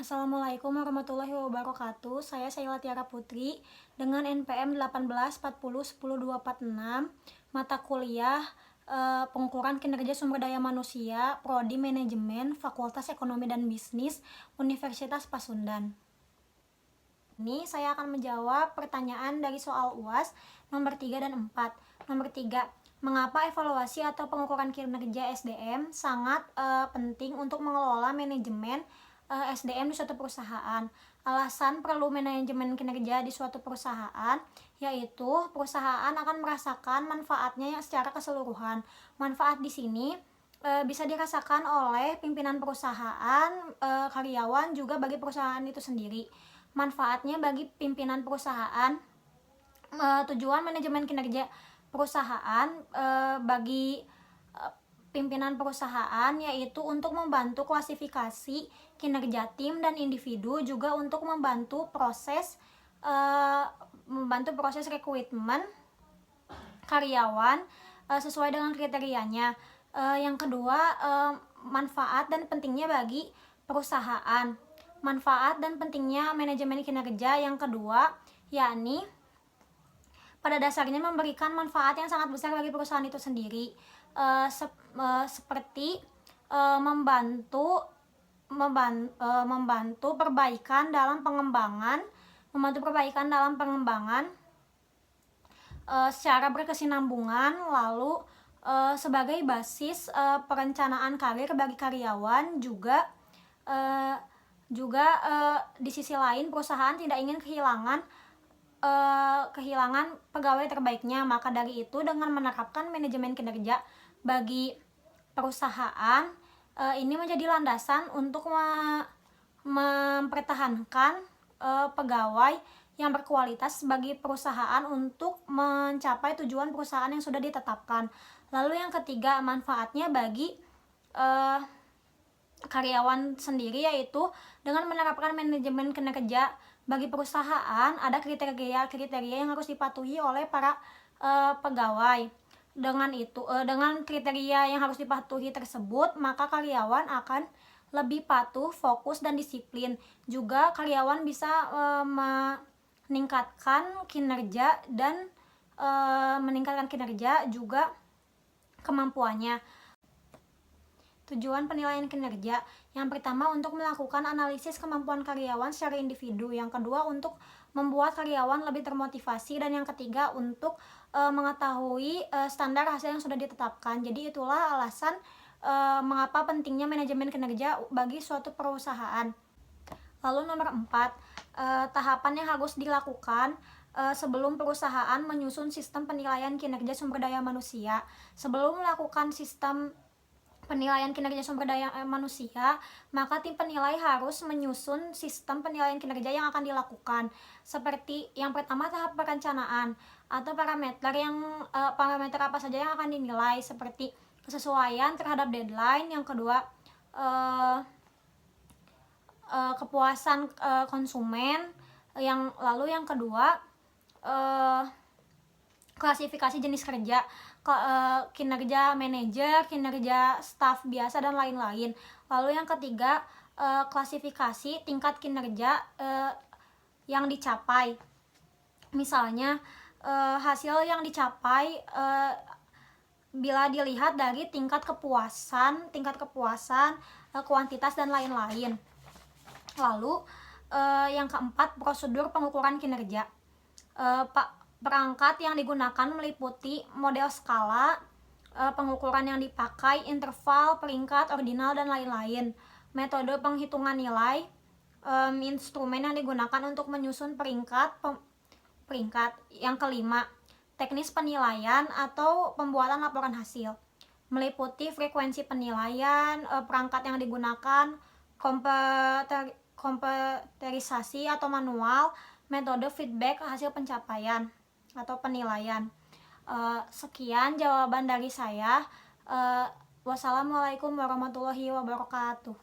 Assalamualaikum warahmatullahi wabarakatuh. Saya Saila Tiara Putri dengan NPM 1840100246, mata kuliah pengukuran kinerja sumber daya manusia, Prodi Manajemen, Fakultas Ekonomi dan Bisnis, Universitas Pasundan. Ini saya akan menjawab pertanyaan dari soal UAS nomor 3 dan 4. Nomor 3, mengapa evaluasi atau pengukuran kinerja SDM sangat penting untuk mengelola manajemen SDM di suatu perusahaan? Alasan perlu manajemen kinerja di suatu perusahaan yaitu perusahaan akan merasakan manfaatnya secara keseluruhan. Manfaat di sini bisa dirasakan oleh pimpinan perusahaan, karyawan, juga bagi perusahaan itu sendiri. Manfaatnya bagi pimpinan perusahaan, tujuan manajemen kinerja perusahaan bagi pimpinan perusahaan yaitu untuk membantu klasifikasi kinerja tim dan individu, juga untuk membantu proses rekrutmen karyawan sesuai dengan kriterianya. Yang kedua, manfaat dan pentingnya bagi perusahaan. Manfaat dan pentingnya manajemen kinerja yang kedua yakni pada dasarnya memberikan manfaat yang sangat besar bagi perusahaan itu sendiri, seperti membantu perbaikan dalam pengembangan, secara berkesinambungan, lalu sebagai basis perencanaan karir bagi karyawan, juga di sisi lain perusahaan tidak ingin kehilangan pegawai terbaiknya. Maka dari itu, dengan menerapkan manajemen kinerja bagi perusahaan, ini menjadi landasan untuk mempertahankan pegawai yang berkualitas bagi perusahaan untuk mencapai tujuan perusahaan yang sudah ditetapkan. Lalu yang ketiga, manfaatnya bagi karyawan sendiri, yaitu dengan menerapkan manajemen kinerja bagi perusahaan ada kriteria yang harus dipatuhi oleh para pegawai. Dengan kriteria yang harus dipatuhi tersebut, maka karyawan akan lebih patuh, fokus, dan disiplin. Juga karyawan bisa meningkatkan kinerja juga kemampuannya. Tujuan penilaian kinerja: yang pertama, untuk melakukan analisis kemampuan karyawan secara individu. Yang kedua, untuk membuat karyawan lebih termotivasi. Dan yang ketiga, untuk mengetahui standar hasil yang sudah ditetapkan. Jadi itulah alasan mengapa pentingnya manajemen kinerja bagi suatu perusahaan. Lalu nomor 4, tahapan yang harus dilakukan sebelum perusahaan menyusun sistem penilaian kinerja sumber daya manusia. Sebelum melakukan sistem penilaian kinerja sumber daya manusia, maka tim penilai harus menyusun sistem penilaian kinerja yang akan dilakukan. Seperti yang pertama, tahap perencanaan atau parameter apa saja yang akan dinilai, seperti kesesuaian terhadap deadline. Yang kedua, kepuasan konsumen. Lalu yang kedua, klasifikasi jenis kerja, kinerja manajer, kinerja staf biasa, dan lain-lain. Lalu yang ketiga, klasifikasi tingkat kinerja yang dicapai. Misalnya hasil yang dicapai bila dilihat dari tingkat kepuasan, kuantitas, dan lain-lain. Lalu yang keempat, prosedur pengukuran kinerja. Perangkat yang digunakan meliputi model skala, pengukuran yang dipakai, interval, peringkat, ordinal, dan lain-lain. Metode penghitungan nilai, instrumen yang digunakan untuk menyusun peringkat. Yang kelima, teknis penilaian atau pembuatan laporan hasil, meliputi frekuensi penilaian, perangkat yang digunakan, komputerisasi atau manual, metode feedback hasil pencapaian atau penilaian. Sekian jawaban dari saya. Wassalamualaikum warahmatullahi wabarakatuh.